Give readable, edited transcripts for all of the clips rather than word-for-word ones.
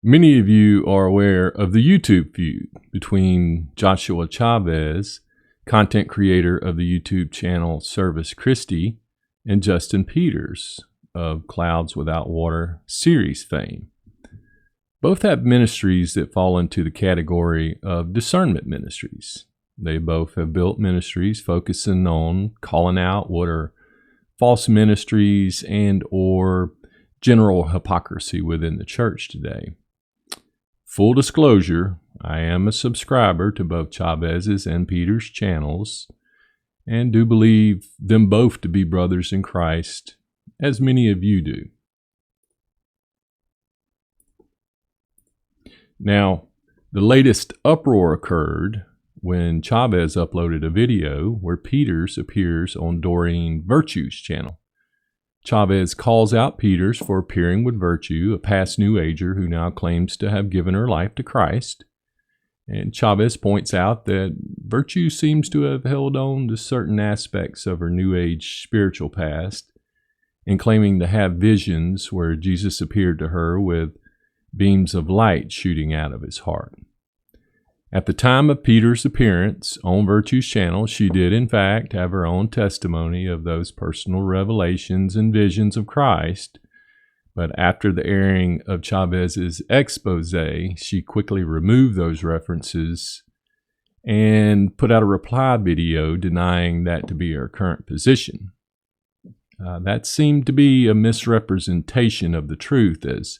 Many of you are aware of the YouTube feud between Joshua Chavez, content creator of the YouTube channel SERVUS CHRISTI, and Justin Peters of Clouds Without Water series fame. Both have ministries that fall into the category of discernment ministries. They both have built ministries focusing on calling out what are false ministries and or general hypocrisy within the church today. Full disclosure, I am a subscriber to both Chavez's and Peters' channels and do believe them both to be brothers in Christ, as many of you do. Now, the latest uproar occurred when Chavez uploaded a video where Peters appears on Doreen Virtue's channel. Chavez calls out Peters for appearing with Virtue, a past New Ager who now claims to have given her life to Christ. And Chavez points out that Virtue seems to have held on to certain aspects of her New Age spiritual past, and claiming to have visions where Jesus appeared to her with beams of light shooting out of his heart. At the time of Peters' appearance on Virtue's channel, she did in fact have her own testimony of those personal revelations and visions of Christ, but after the airing of Chavez's expose, she quickly removed those references and put out a reply video denying that to be her current position. That seemed to be a misrepresentation of the truth, as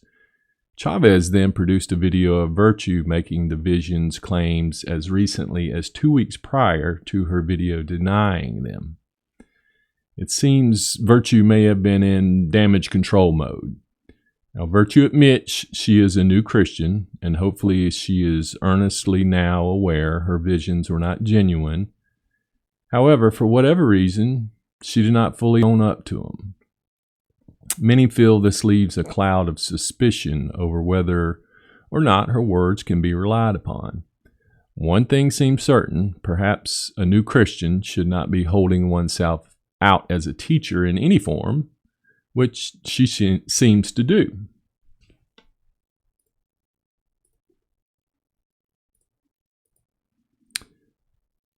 Chavez then produced a video of Virtue making the visions claims as recently as 2 weeks prior to her video denying them. It seems Virtue may have been in damage control mode. Now, Virtue admits she is a new Christian, and hopefully she is earnestly now aware her visions were not genuine. However, for whatever reason, she did not fully own up to them. Many feel this leaves a cloud of suspicion over whether or not her words can be relied upon. One thing seems certain: perhaps a new Christian should not be holding oneself out as a teacher in any form, which she seems to do.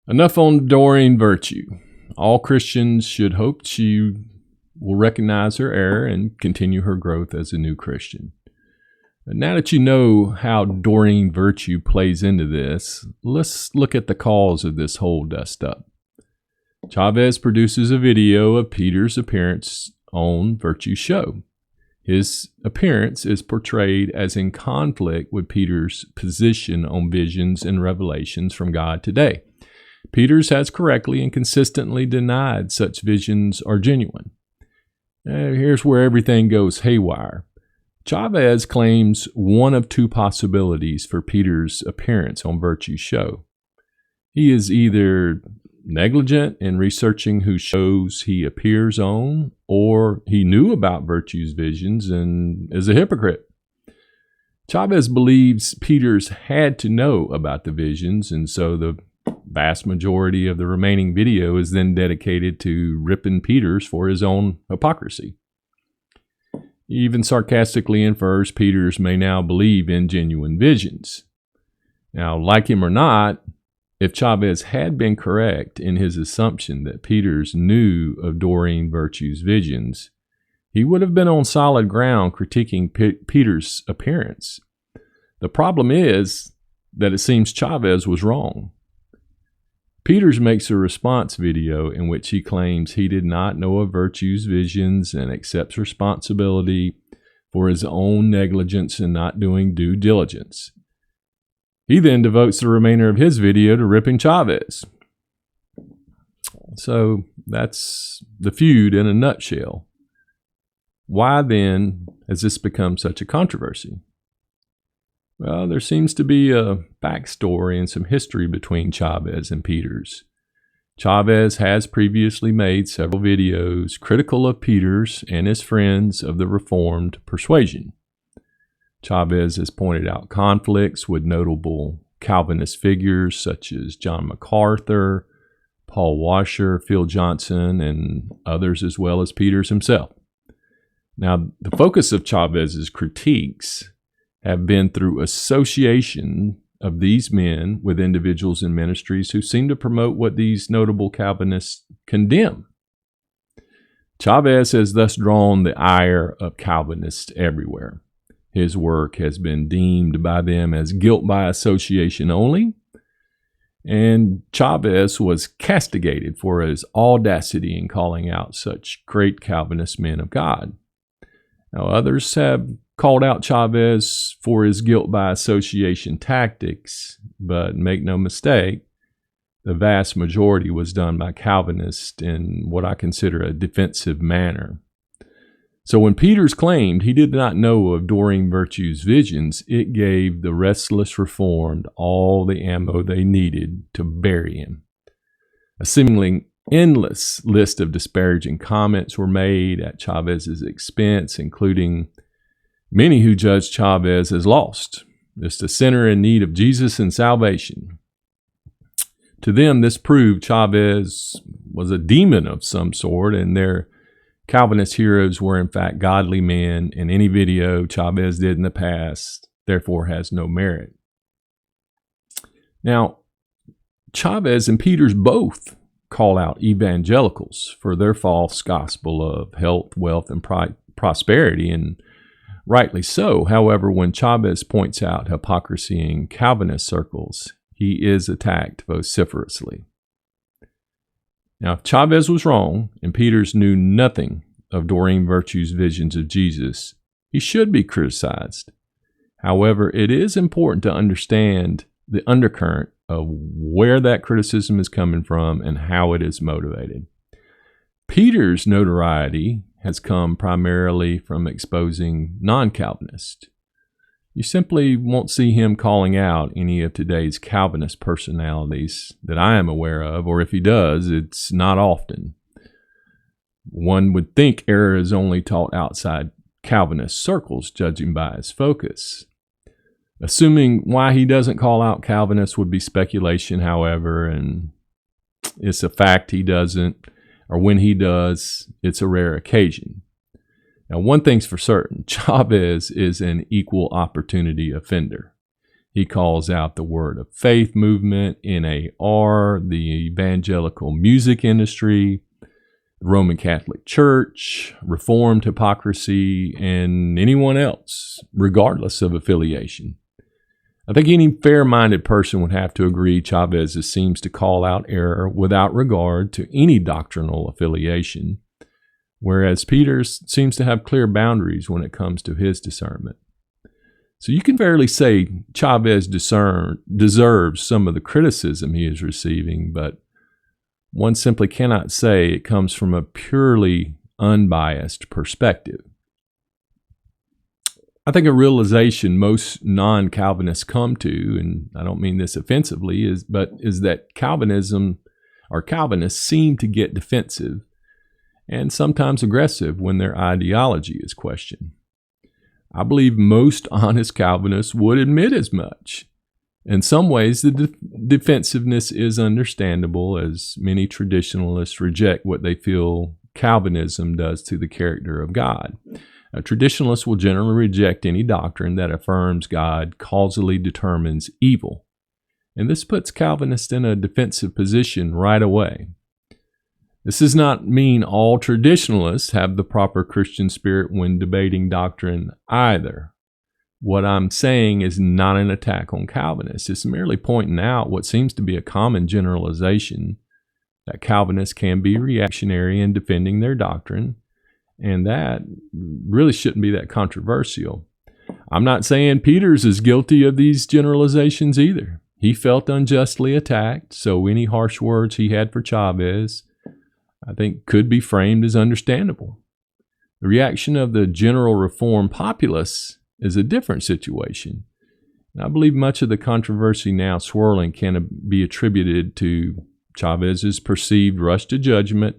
Enough on Doreen Virtue. All Christians should hope she will recognize her error and continue her growth as a new Christian. But now that you know how Doreen Virtue plays into this, let's look at the cause of this whole dust-up. Chavez produces a video of Peter's appearance on Virtue's show. His appearance is portrayed as in conflict with Peter's position on visions and revelations from God today. Peters has correctly and consistently denied such visions are genuine. Here's where everything goes haywire. Chavez claims one of two possibilities for Peters' appearance on Virtue's show. He is either negligent in researching whose shows he appears on, or he knew about Virtue's visions and is a hypocrite. Chavez believes Peters had to know about the visions, and so the vast majority of the remaining video is then dedicated to ripping Peters for his own hypocrisy. He even sarcastically infers Peters may now believe in genuine visions. Now, like him or not, if Chavez had been correct in his assumption that Peters knew of Doreen Virtue's visions, he would have been on solid ground critiquing Peters' appearance. The problem is that it seems Chavez was wrong. Peters makes a response video in which he claims he did not know of Virtue's visions and accepts responsibility for his own negligence in not doing due diligence. He then devotes the remainder of his video to ripping Chavez. So that's the feud in a nutshell. Why then has this become such a controversy? Well, there seems to be a backstory and some history between Chavez and Peters. Chavez has previously made several videos critical of Peters and his friends of the Reformed persuasion. Chavez has pointed out conflicts with notable Calvinist figures such as John MacArthur, Paul Washer, Phil Johnson, and others, as well as Peters himself. Now, the focus of Chavez's critiques have been through association of these men with individuals in ministries who seem to promote what these notable Calvinists condemn. Chavez has thus drawn the ire of Calvinists everywhere. His work has been deemed by them as guilt by association only, and Chavez was castigated for his audacity in calling out such great Calvinist men of God. Now, others have called out Chavez for his guilt by association tactics, but make no mistake, the vast majority was done by Calvinists in what I consider a defensive manner. So when PETERS claimed he did not know of Doreen Virtue's visions, it gave the restless Reformed all the ammo they needed to bury him. A seemingly endless list of disparaging comments were made at Chavez's expense, including many who judged Chavez as lost, just a sinner in need of Jesus and salvation. To them, this proved Chavez was a demon of some sort, and their Calvinist heroes were in fact godly men, and any video Chavez did in the past therefore has no merit. Now, Chavez and PETERS both call out evangelicals for their false gospel of health, wealth, and prosperity, and rightly so. However, when Chavez points out hypocrisy in Calvinist circles, he is attacked vociferously. Now, if Chavez was wrong and PETERS knew nothing of Doreen Virtue's visions of Jesus, he should be criticized. However, it is important to understand the undercurrent of where that criticism is coming from and how it is motivated. PETERS' notoriety has come primarily from exposing non-Calvinists. You simply won't see him calling out any of today's Calvinist personalities that I am aware of, or if he does, it's not often. One would think error is only taught outside Calvinist circles, judging by his focus. Assuming why he doesn't call out Calvinists would be speculation, however, and it's a fact he doesn't, or when he does, it's a rare occasion. Now, one thing's for certain, Chavez is an equal opportunity offender. He calls out the Word of Faith movement, NAR, the evangelical music industry, the Roman Catholic Church, Reformed hypocrisy, and anyone else, regardless of affiliation. I think any fair-minded person would have to agree Chavez seems to call out error without regard to any doctrinal affiliation, whereas PETERS seems to have clear boundaries when it comes to his discernment. So you can fairly say Chavez deserves some of the criticism he is receiving, but one simply cannot say it comes from a purely unbiased perspective. I think a realization most non-Calvinists come to, and I don't mean this offensively, is that Calvinism or Calvinists seem to get defensive and sometimes aggressive when their ideology is questioned. I believe most honest Calvinists would admit as much. In some ways, the defensiveness is understandable, as many traditionalists reject what they feel Calvinism does to the character of God. Traditionalists will generally reject any doctrine that affirms God causally determines evil, and this puts Calvinists in a defensive position right away. This does not mean all traditionalists have the proper Christian spirit when debating doctrine either. What I'm saying is not an attack on Calvinists. It's merely pointing out what seems to be a common generalization, that Calvinists can be reactionary in defending their doctrine, and that really shouldn't be that controversial. I'm not saying PETERS is guilty of these generalizations either. He felt unjustly attacked, so any harsh words he had for Chavez, I think, could be framed as understandable. The reaction of the general Reformed populace is a different situation. And I believe much of the controversy now swirling can be attributed to Chavez's perceived rush to judgment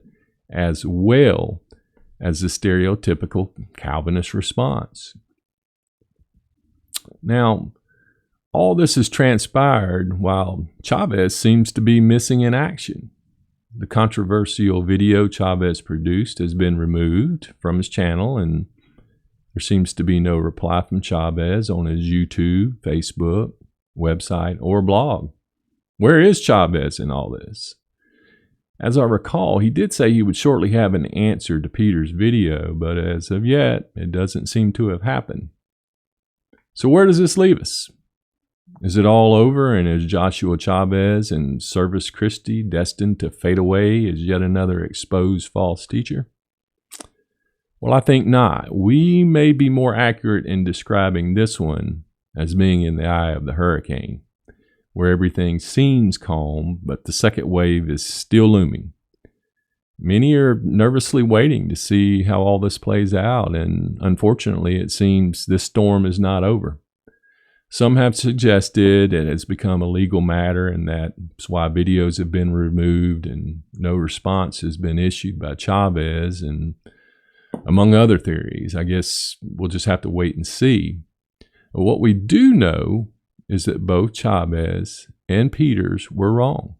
as well as the stereotypical Calvinist response. Now, all this has transpired while Chavez seems to be missing in action. The controversial video Chavez produced has been removed from his channel, and There seems to be no reply from Chavez on his YouTube, Facebook, website, or blog. Where is Chavez in all this? As I recall, he did say he would shortly have an answer to Peter's video, but as of yet, it doesn't seem to have happened. So where does this leave us? Is it all over, and is Joshua Chavez and Servus Christi destined to fade away as yet another exposed false teacher? Well, I think not. We may be more accurate in describing this one as being in the eye of the hurricane, where everything seems calm, but the second wave is still looming. Many are nervously waiting to see how all this plays out, and unfortunately, it seems this storm is not over. Some have suggested it has become a legal matter, and that's why videos have been removed and no response has been issued by Chavez, and among other theories. I guess we'll just have to wait and see. But what we do know is that both Chavez and PETERS were wrong.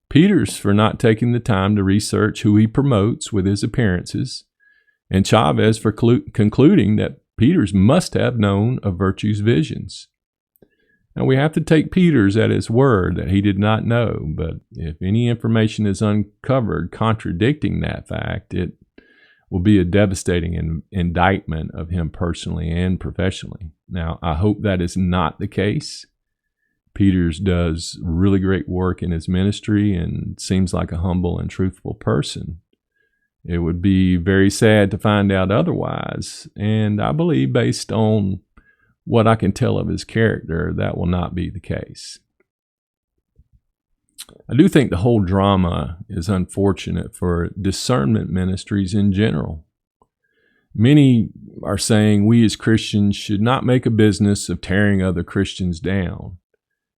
PETERS for not taking the time to research who he promotes with his appearances, and Chavez for concluding that PETERS must have known of Virtue's visions. Now we have to take PETERS at his word that he did not know, but if any information is uncovered contradicting that fact, it will be a devastating indictment of him personally and professionally. Now, I hope that is not the case. PETERS does really great work in his ministry and seems like a humble and truthful person. It would be very sad to find out otherwise, and I believe based on what I can tell of his character, that will not be the case. I do think the whole drama is unfortunate for discernment ministries in general. Many are saying we as Christians should not make a business of tearing other Christians down.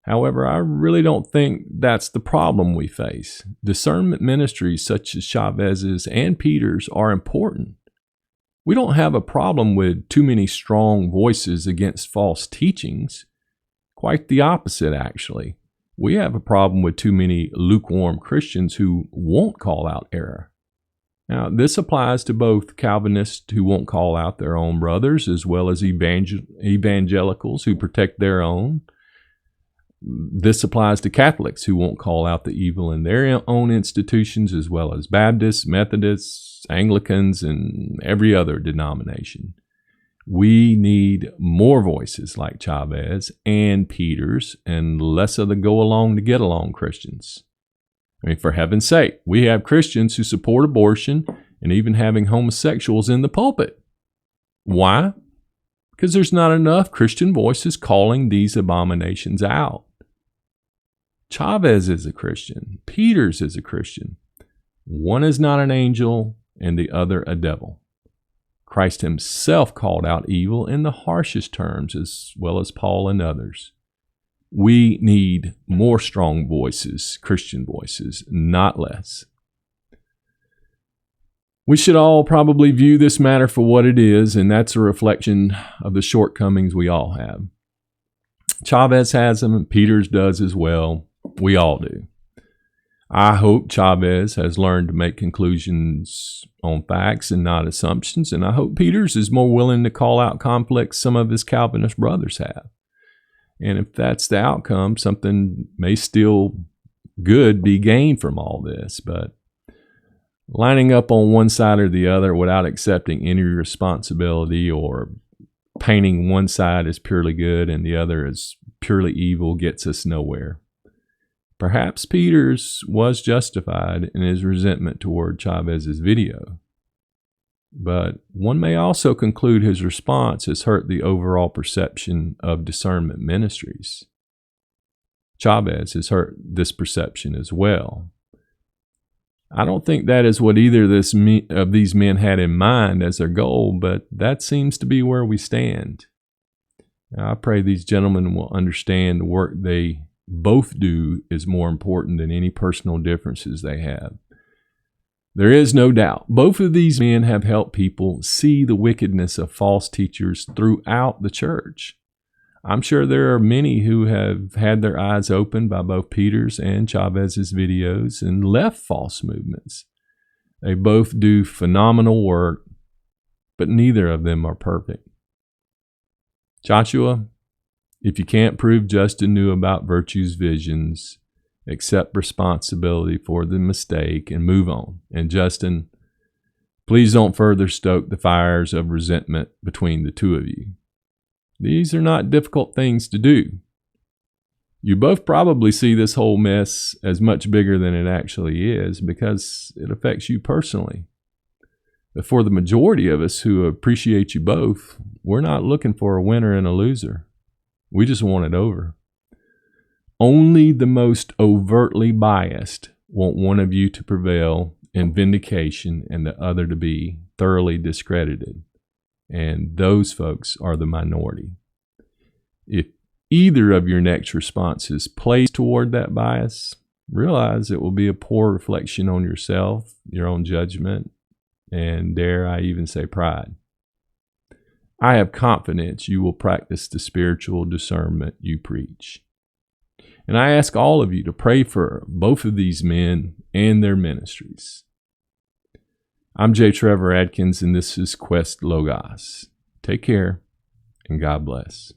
However, I really don't think that's the problem we face. Discernment ministries such as Chavez's and PETERS are important. We don't have a problem with too many strong voices against false teachings. Quite the opposite, actually. We have a problem with too many lukewarm Christians who won't call out error. Now, this applies to both Calvinists who won't call out their own brothers, as well as evangelicals who protect their own. This applies to Catholics who won't call out the evil in their own institutions, as well as Baptists, Methodists, Anglicans, and every other denomination. We need more voices like Chavez and PETERS and less of the go-along to get along Christians. I mean, for heaven's sake, we have Christians who support abortion and even having homosexuals in the pulpit. Why? Because there's not enough Christian voices calling these abominations out. Chavez is a Christian. PETERS is a Christian. One is not an angel and the other a devil. Christ himself called out evil in the harshest terms, as well as Paul and others. We need more strong voices, Christian voices, not less. We should all probably view this matter for what it is, and that's a reflection of the shortcomings we all have. Chavez has them, and PETERS does as well. We all do. I hope Chavez has learned to make conclusions on facts and not assumptions, and I hope PETERS is more willing to call out conflicts some of his Calvinist brothers have. And if that's the outcome, something may still good be gained from all this, but lining up on one side or the other without accepting any responsibility or painting one side as purely good and the other as purely evil gets us nowhere. Perhaps PETERS was justified in his resentment toward Chavez's video, but one may also conclude his response has hurt the overall perception of discernment ministries. Chavez has hurt this perception as well. I don't think that is what either of these men had in mind as their goal, but that seems to be where we stand. Now, I pray these gentlemen will understand the work they both do is more important than any personal differences they have. There is no doubt both of these men have helped people see the wickedness of false teachers throughout the church. I'm sure there are many who have had their eyes opened by both PETERS and Chavez's videos and left false movements. They both do phenomenal work, but neither of them are perfect. Joshua, if you can't prove Justin knew about Virtue's visions, accept responsibility for the mistake and move on. And Justin, please don't further stoke the fires of resentment between the two of you. These are not difficult things to do. You both probably see this whole mess as much bigger than it actually is because it affects you personally. But for the majority of us who appreciate you both, we're not looking for a winner and a loser. We just want it over. Only the most overtly biased want one of you to prevail in vindication and the other to be thoroughly discredited. And those folks are the minority. If either of your next responses plays toward that bias, realize it will be a poor reflection on yourself, your own judgment, and dare I even say pride. I have confidence you will practice the spiritual discernment you preach. And I ask all of you to pray for both of these men and their ministries. I'm J. Trevor Adkins, and this is Quest Logos. Take care, and God bless.